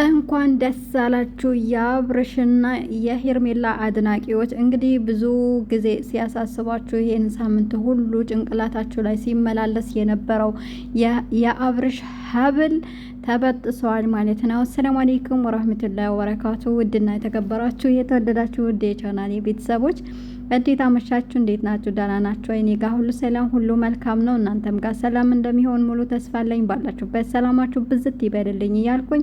እንኳን ደስ አላችሁ የአብርሽና የሄርሜላ አድናቂዎች። እንግዲህ ብዙ ጊዜ ሲያሳስባችሁ ይሄን ሳምንት ሁሉ ጭንቅላታችሁ ላይ ሲመላለስ የነበረው የአብርሽ ሀብል ተበጥሰዋል ማለት ነው። አሰላሙ አለይኩም ወራህመቱላሂ ወበረካቱ። ውድና የተከበራችሁ የተወደዳችሁ ውድ የቻናሌ ቤተሰቦች እንዴት አመሻችሁ? እንዴት ናችሁ? ደህና ናችሁ? እኔ ጋር ሁሉ ሰላም፣ ሁሉ መልካም ነው። እናንተም ጋር ሰላም እንደሚሆን ሙሉ ተስፋ አለኝ። ባላችሁበት ሰላማችሁ ብዝት ይበልልኝ እያልኩኝ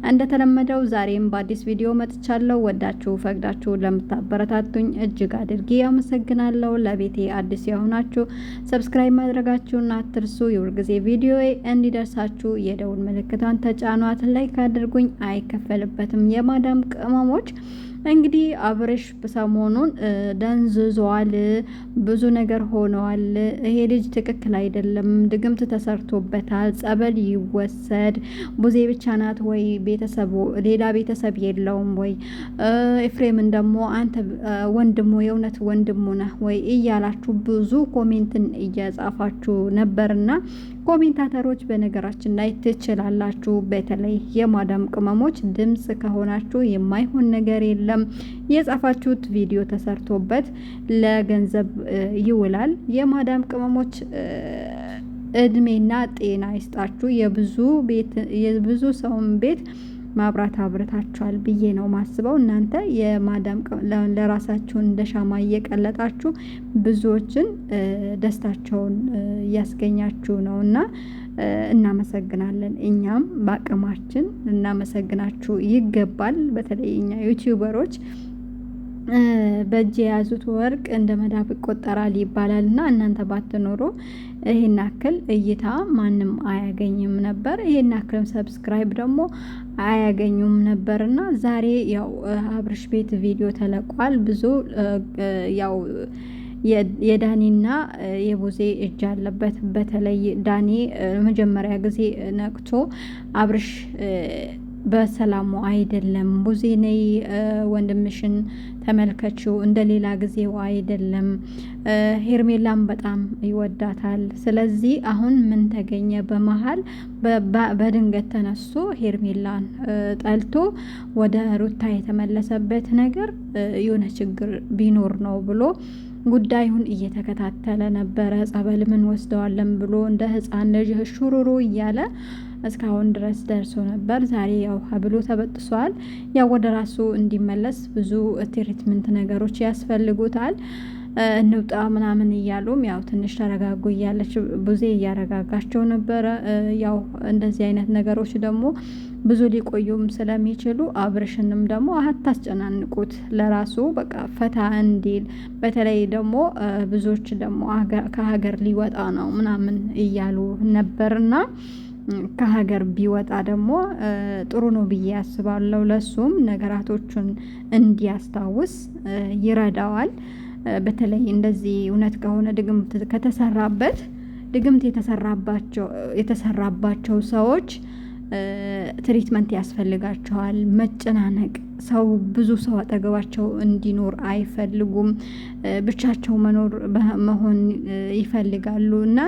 እንደተለመደው ዛሬም በአዲስ ቪዲዮ መጥቻለሁ። ወዳችሁ ፈቅዳችሁ ለምታበረታቱኝ እጅግ አድርጌ አመሰግናለሁ። ለቤቴ አዲስ የሆናችሁ ሰብስክራይብ ማድረጋችሁን አትርሱ። የሁልጊዜ ቪዲዮ እንዲደርሳችሁ የደውል ምልክቷን ተጫኗት። ላይክ አድርጉኝ፣ አይከፈልበትም። የማዳም ቅመሞች እንግዲህ አብርሽ ሰሞኑን ደንዝዟል፣ ብዙ ነገር ሆነዋል። ይሄ ልጅ ትክክል አይደለም፣ ድግምት ተሰርቶበታል፣ ጸበል ይወሰድ። ቡዜ ብቻ ናት ወይ ቤተሰቡ ሌላ ቤተሰብ የለውም ወይ? ኤፍሬምን ደግሞ አንተ ወንድሙ የእውነት ወንድሙ ነህ ወይ እያላችሁ ብዙ ኮሜንትን እያጻፋችሁ ነበርና ኮሜንታተሮች በነገራችን ላይ ትችላላችሁ። በተለይ የማዳም ቅመሞች ድምጽ ከሆናችሁ የማይሆን ነገር የለም። የጻፋችሁት ቪዲዮ ተሰርቶበት ለገንዘብ ይውላል። የማዳም ቅመሞች እድሜና ጤና ይስጣችሁ። የብዙ ሰውን ቤት ማብራት አብረታችኋል ብዬ ነው ማስበው። እናንተ የማዳም ለራሳችሁን እንደ ሻማ እየቀለጣችሁ ብዙዎችን ደስታቸውን እያስገኛችሁ ነው እና እናመሰግናለን። እኛም በአቅማችን እናመሰግናችሁ ይገባል። በተለይ እኛ ዩቲዩበሮች በእጅ የያዙት ወርቅ እንደ መዳብ ይቆጠራል ይባላል እና እናንተ ባትኖሩ ይሄን ያክል እይታ ማንም አያገኝም ነበር። ይሄን ያክልም ሰብስክራይብ ደግሞ አያገኙም ነበርና ዛሬ ያው አብርሽ ቤት ቪዲዮ ተለቋል። ብዙ ያው የዳኒና የቡዜ እጅ አለበት። በተለይ ዳኒ መጀመሪያ ጊዜ ነቅቶ አብርሽ በሰላሙ አይደለም፣ ቡዜ ነይ ወንድምሽን ተመልከችው፣ እንደ ሌላ ጊዜው አይደለም፣ ሄርሜላን በጣም ይወዳታል። ስለዚህ አሁን ምን ተገኘ? በመሀል በድንገት ተነስቶ ሄርሜላን ጠልቶ ወደ ሩታ የተመለሰበት ነገር የሆነ ችግር ቢኖር ነው ብሎ ጉዳዩን እየተከታተለ ነበረ። ጸበል ምን ወስደዋለን ብሎ እንደ ህፃን ልጅ ሹሩሩ እያለ እስካሁን ድረስ ደርሶ ነበር። ዛሬ ያው ሀብሉ ተበጥሷል። ያው ወደ ራሱ እንዲመለስ ብዙ ትሪትመንት ነገሮች ያስፈልጉታል። እንውጣ ምናምን እያሉም ያው ትንሽ ተረጋጉ እያለች ቡዜ እያረጋጋቸው ነበረ። ያው እንደዚህ አይነት ነገሮች ደግሞ ብዙ ሊቆዩም ስለሚችሉ አብርሽንም ደግሞ አታስጨናንቁት፣ ለራሱ በቃ ፈታ እንዲል። በተለይ ደግሞ ብዙዎች ደግሞ ከሀገር ሊወጣ ነው ምናምን እያሉ ነበርና ከሀገር ቢወጣ ደግሞ ጥሩ ነው ብዬ አስባለሁ። ለሱም ነገራቶቹን እንዲያስታውስ ይረዳዋል። በተለይ እንደዚህ እውነት ከሆነ ድግምት ከተሰራበት ድግምት የተሰራባቸው ሰዎች ትሪትመንት ያስፈልጋቸዋል። መጨናነቅ ብዙ ሰው አጠገባቸው እንዲኖር አይፈልጉም። ብቻቸው መሆን ይፈልጋሉ እና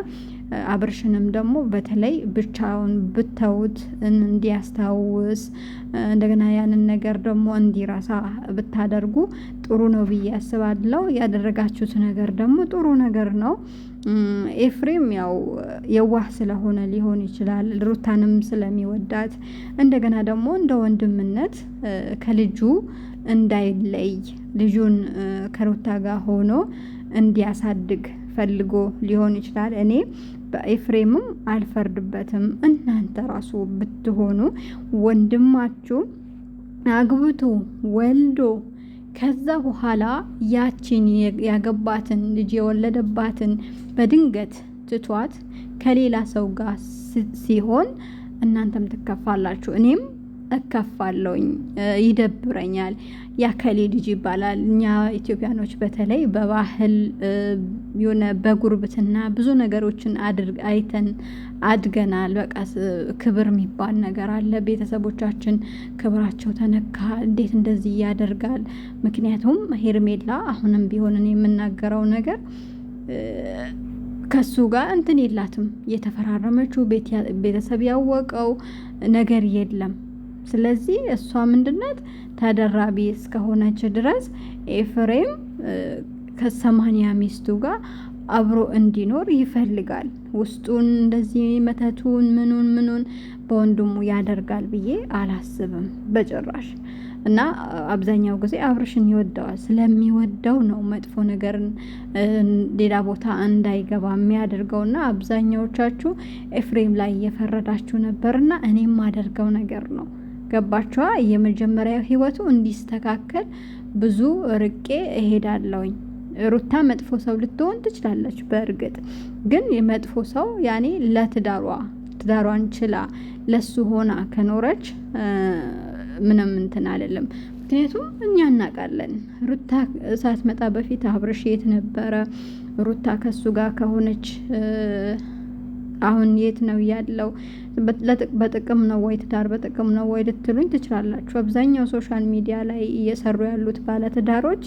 አብርሽንም ደግሞ በተለይ ብቻውን ብተውት እንዲያስታውስ እንደገና ያንን ነገር ደግሞ እንዲረሳ ብታደርጉ ጥሩ ነው ብዬ አስባለሁ። ያደረጋችሁት ነገር ደግሞ ጥሩ ነገር ነው። ኤፍሬም ያው የዋህ ስለሆነ ሊሆን ይችላል፣ ሩታንም ስለሚወዳት እንደገና ደግሞ እንደ ወንድምነት ከልጁ እንዳይለይ ልጁን ከሩታ ጋር ሆኖ እንዲያሳድግ ፈልጎ ሊሆን ይችላል። እኔ በኤፍሬምም አልፈርድበትም። እናንተ ራሱ ብትሆኑ ወንድማችሁ አግብቶ ወልዶ ከዛ በኋላ ያቺን ያገባትን ልጅ የወለደባትን በድንገት ትቷት ከሌላ ሰው ጋር ሲሆን እናንተም ትከፋላችሁ፣ እኔም እከፋለሁኝ፣ ይደብረኛል። ያከሌ ልጅ ይባላል። እኛ ኢትዮጵያኖች በተለይ በባህል የሆነ በጉርብትና ብዙ ነገሮችን አይተን አድገናል። በቃ ክብር የሚባል ነገር አለ። ቤተሰቦቻችን ክብራቸው ተነካ፣ እንዴት እንደዚህ ያደርጋል? ምክንያቱም ሄርሜላ አሁንም ቢሆን የምናገረው ነገር ከሱ ጋር እንትን የላትም። የተፈራረመችው ቤተሰብ ያወቀው ነገር የለም። ስለዚህ እሷ ምንድነት ተደራቢ እስከሆነች ድረስ ኤፍሬም ከ80 ሚስቱ ጋር አብሮ እንዲኖር ይፈልጋል። ውስጡን እንደዚህ መተቱን ምኑን በወንድሙ ያደርጋል ብዬ አላስብም በጭራሽ። እና አብዛኛው ጊዜ አብርሽን ይወደዋል። ስለሚወደው ነው መጥፎ ነገርን ሌላ ቦታ እንዳይገባ የሚያደርገውና አብዛኛዎቻችሁ ኤፍሬም ላይ እየፈረዳችሁ ነበርና እኔም ማደርገው ነገር ነው። ገባችኋ? የመጀመሪያው ህይወቱ እንዲስተካከል ብዙ ርቄ እሄዳለሁኝ። ሩታ መጥፎ ሰው ልትሆን ትችላለች። በእርግጥ ግን የመጥፎ ሰው ያኔ ትዳሯን ችላ ለሱ ሆና ከኖረች ምንም እንትን አይደለም። ምክንያቱም እኛ እናውቃለን ሩታ ሳትመጣ በፊት አብርሽ የት ነበረ? ሩታ ከሱ ጋር ከሆነች አሁን የት ነው ያለው? በጥቅም ነው ወይ ትዳር በጥቅም ነው ወይ ልትሉኝ ትችላላችሁ። አብዛኛው ሶሻል ሚዲያ ላይ እየሰሩ ያሉት ባለትዳሮች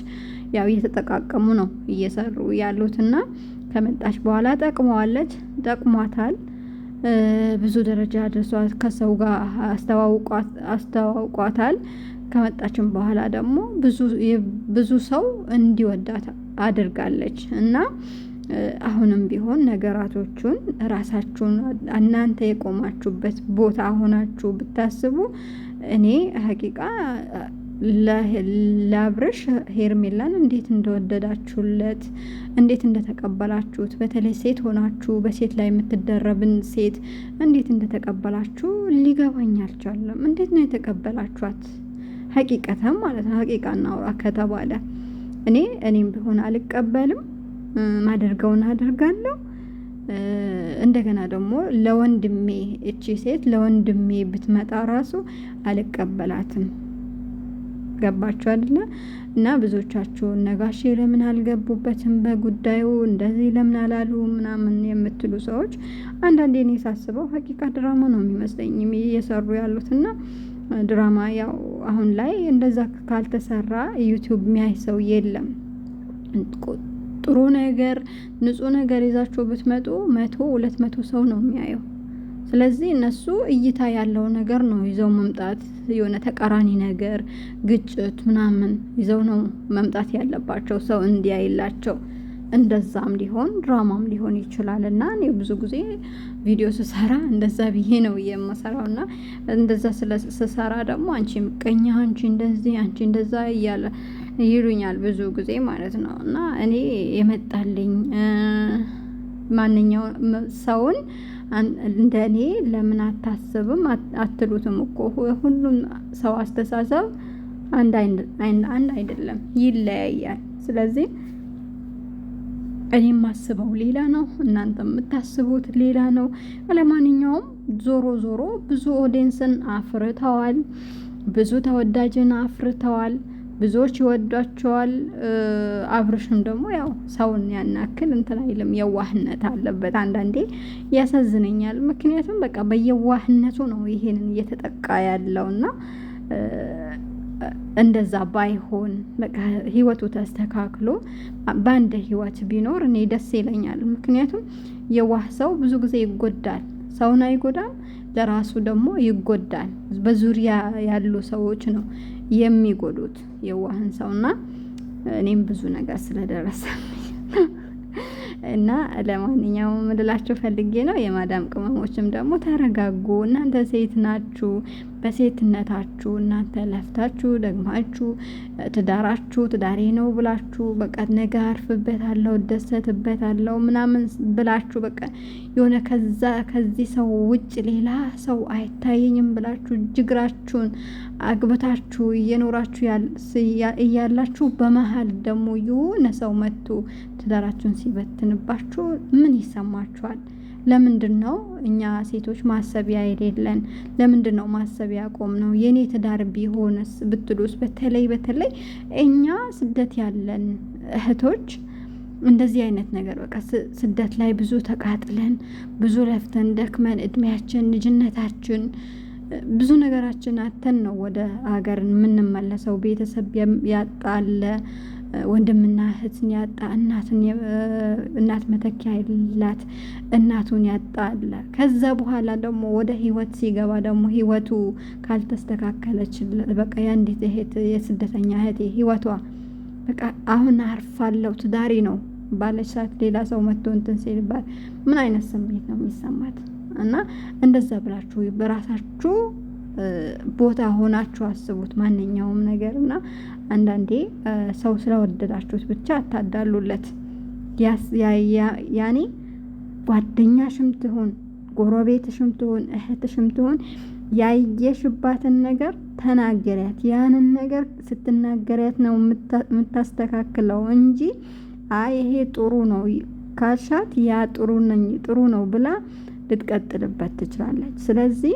ያው እየተጠቃቀሙ ነው እየሰሩ ያሉትና ከመጣች በኋላ ጠቅሟታል። ብዙ ደረጃ ደርሷት ከሰው ጋር አስተዋውቋታል። ከመጣችም በኋላ ደግሞ ብዙ ሰው እንዲወዳት አድርጋለች እና አሁንም ቢሆን ነገራቶቹን ራሳችሁን እናንተ የቆማችሁበት ቦታ ሆናችሁ ብታስቡ እኔ ሀቂቃ ለአብርሽ ሄርሜላን እንዴት እንደወደዳችሁለት እንዴት እንደተቀበላችሁት፣ በተለይ ሴት ሆናችሁ በሴት ላይ የምትደረብን ሴት እንዴት እንደተቀበላችሁ ሊገባኝ አልቻለም። እንዴት ነው የተቀበላችኋት? ሀቂቀተም ማለት ነው። ሀቂቃ እናውራ ከተባለ እኔም ቢሆን አልቀበልም። ማደርገውን አደርጋለሁ። እንደገና ደግሞ ለወንድሜ እቺ ሴት ለወንድሜ ብትመጣ ራሱ አልቀበላትም። ገባችሁ አይደለ? እና ብዙዎቻችሁ ነጋሼ ለምን አልገቡበትም በጉዳዩ እንደዚህ ለምን አላሉ ምናምን የምትሉ ሰዎች አንዳንዴ እኔ ሳስበው ሀቂቃ ድራማ ነው የሚመስለኝ እየሰሩ ያሉትና ድራማ ያው አሁን ላይ እንደዛ ካልተሰራ ዩቲዩብ የሚያይ ሰው የለም። ጥሩ ነገር ንጹህ ነገር ይዛችሁ ብትመጡ 100-200 ሰው ነው የሚያየው። ስለዚህ እነሱ እይታ ያለው ነገር ነው ይዘው መምጣት፣ የሆነ ተቃራኒ ነገር ግጭት ምናምን ይዘው ነው መምጣት ያለባቸው ሰው እንዲያይላቸው። እንደዛም ሊሆን ድራማም ሊሆን ይችላል። እና እኔ ብዙ ጊዜ ቪዲዮ ስሰራ እንደዛ ብዬ ነው የምሰራው። እና እንደዛ ስሰራ ደግሞ አንቺ ምቀኛ፣ አንቺ እንደዚህ፣ አንቺ እንደዛ እያለ ይሉኛል ብዙ ጊዜ ማለት ነው። እና እኔ የመጣልኝ ማንኛውም ሰውን እንደ እኔ ለምን አታስብም አትሉትም እኮ። ሁሉም ሰው አስተሳሰብ አንድ አይደለም፣ ይለያያል። ስለዚህ እኔ የማስበው ሌላ ነው፣ እናንተ የምታስቡት ሌላ ነው። ለማንኛውም ዞሮ ብዙ ኦዲየንስን አፍርተዋል፣ ብዙ ተወዳጅን አፍርተዋል፣ ብዙዎች ይወዷቸዋል። አብርሽም ደግሞ ያው ሰውን ያናክል እንትን አይልም፣ የዋህነት አለበት። አንዳንዴ ያሳዝነኛል። ምክንያቱም በቃ በየዋህነቱ ነው ይሄንን እየተጠቃ ያለውና እንደዛ ባይሆን በቃ ህይወቱ ተስተካክሎ በአንድ ህይወት ቢኖር እኔ ደስ ይለኛል። ምክንያቱም የዋህ ሰው ብዙ ጊዜ ይጎዳል፣ ሰውን አይጎዳም፣ ለራሱ ደግሞ ይጎዳል። በዙሪያ ያሉ ሰዎች ነው የሚጎዱት የዋህን ሰውና እኔም ብዙ ነገር ስለደረሰ እና ለማንኛውም ልላችሁ ፈልጌ ነው። የማዳም ቅመሞችም ደግሞ ተረጋጉ። እናንተ ሴት ናችሁ። በሴትነታችሁ እናንተ ለፍታችሁ ደግማችሁ ትዳራችሁ ትዳሬ ነው ብላችሁ በቃ ነገ አርፍበታለሁ እደሰትበታለሁ ምናምን ብላችሁ በቃ የሆነ ከዚህ ሰው ውጭ ሌላ ሰው አይታየኝም ብላችሁ ጅግራችሁን አግብታችሁ እየኖራችሁ እያላችሁ በመሀል ደግሞ የሆነ ሰው መጥቶ ትዳራችሁን ሲበትንባችሁ ምን ይሰማችኋል? ለምንድን ነው እኛ ሴቶች ማሰቢያ የሌለን? ለምንድን ነው ማሰቢያ ቆም ነው? የኔ ትዳር ቢሆንስ ብትሉስ፣ በተለይ እኛ ስደት ያለን እህቶች እንደዚህ አይነት ነገር በቃ ስደት ላይ ብዙ ተቃጥለን ብዙ ለፍተን ደክመን እድሜያችን ልጅነታችን ብዙ ነገራችን አተን ነው ወደ ሀገር የምንመለሰው። ቤተሰብ ያጣለ ወንድምና እህትን ያጣ እናት መተኪያ የላት እናቱን ያጣ አለ። ከዛ በኋላ ደግሞ ወደ ህይወት ሲገባ ደግሞ ህይወቱ ካልተስተካከለች በቃ የአንዲት እህት የስደተኛ እህት ህይወቷ በቃ አሁን አርፋለሁ ትዳሪ ነው ባለች ሰዓት ሌላ ሰው መጥቶ እንትን ሲልባት ምን አይነት ስሜት ነው የሚሰማት? እና እንደዛ ብላችሁ በራሳችሁ ቦታ ሆናችሁ አስቡት ማንኛውም ነገር። እና አንዳንዴ ሰው ስለወደዳችሁት ብቻ አታዳሉለት። ያኔ ጓደኛሽም ትሁን ጎረቤትሽም ትሁን እህትሽም ትሁን ያየሽባትን ነገር ተናገሪያት። ያንን ነገር ስትናገሪያት ነው የምታስተካክለው እንጂ አይ ይሄ ጥሩ ነው ካልሻት ያ ጥሩ ነው ብላ ልትቀጥልበት ትችላለች። ስለዚህ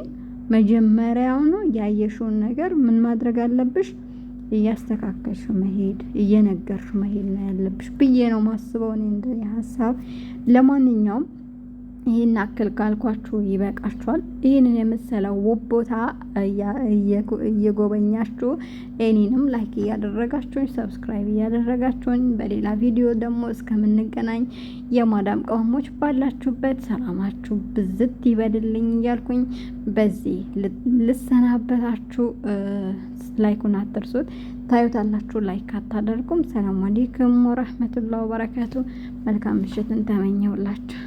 መጀመሪያውኑ ያየሽውን ነገር ምን ማድረግ አለብሽ? እያስተካከልሽ መሄድ እየነገርሽ መሄድ ነው ያለብሽ ብዬ ነው ማስበው እኔ እንደኔ ሀሳብ። ለማንኛውም ይሄን አክል ካልኳችሁ ይበቃችኋል። ይህንን የመሰለው ውብ ቦታ እየጎበኛችሁ እኔንም ላይክ እያደረጋችሁኝ ሰብስክራይብ እያደረጋችሁኝ በሌላ ቪዲዮ ደግሞ እስከምንገናኝ የማዳም ቅመሞች ባላችሁበት ሰላማችሁ ብዝት ይበድልኝ እያልኩኝ በዚህ ልሰናበታችሁ። ላይኩን አትርሱት። ታዩታላችሁ ላይክ አታደርጉም። ሰላም አለይኩም ወራህመቱላሂ ወበረካቱ። መልካም ምሽትን ተመኘሁላችሁ።